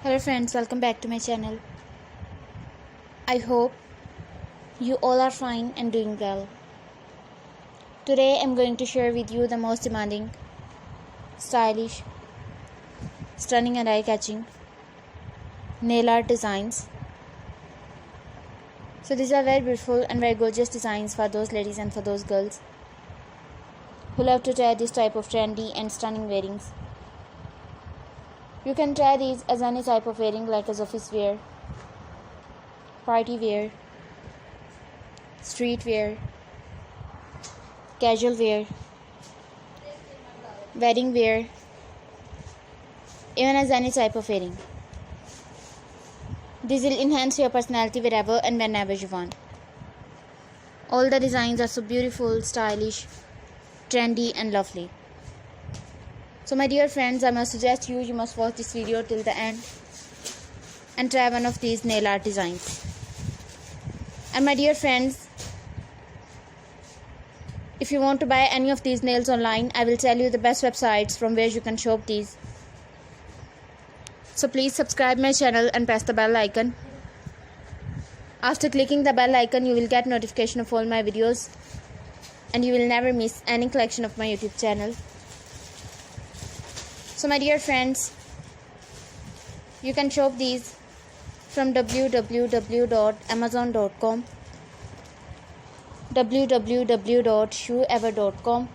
Hello friends, welcome back to my channel. I hope you all are fine and doing well. Today I'm going to share with you the most demanding, stylish, stunning and eye-catching nail art designs. So these are very beautiful and very gorgeous designs for those ladies and for those girls who love to try this type of trendy and stunning wearings. You can try these as any type of wearing, like as office wear, party wear, street wear, casual wear, wedding wear, even as any type of wearing. These will enhance your personality wherever and whenever you want. All the designs are so beautiful, stylish, trendy and lovely. So my dear friends, I must suggest you must watch this video till the end and try one of these nail art designs. And my dear friends, if you want to buy any of these nails online, I will tell you the best websites from where you can shop these. So please subscribe my channel and press the bell icon. After clicking the bell icon, you will get notification of all my videos and you will never miss any collection of my YouTube channel. So my dear friends, you can shop these from www.amazon.com, www.shoeever.com,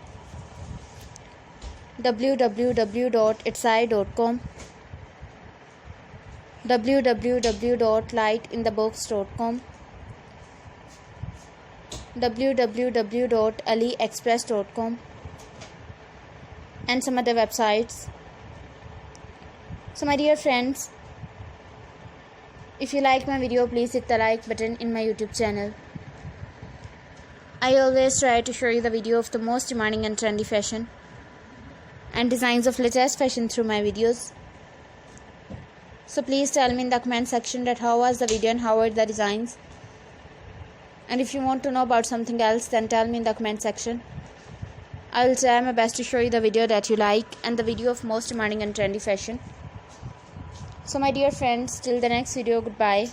www.etsy.com, www.lightinthebox.com, www.aliexpress.com, and some other websites. So my dear friends, if you like my video, please hit the like button in my YouTube channel. I always try to show you the video of the most demanding and trendy fashion and designs of latest fashion through my videos. So please tell me in the comment section that how was the video and how were the designs. And if you want to know about something else, then tell me in the comment section. I will try my best to show you the video that you like and the video of most demanding and trendy fashion. So my dear friends, till the next video, goodbye.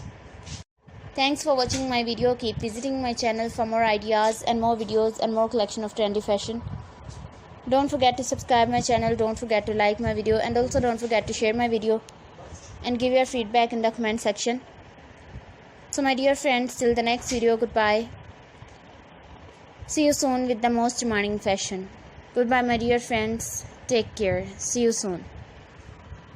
Thanks for watching my video. Keep visiting my channel for more ideas and more videos and more collection of trendy fashion. Don't forget to subscribe my channel, don't forget to like my video, and also don't forget to share my video and give your feedback in the comment section. So my dear friends, till the next video, goodbye. See you soon with the most demanding fashion. Goodbye my dear friends. Take care. See you soon.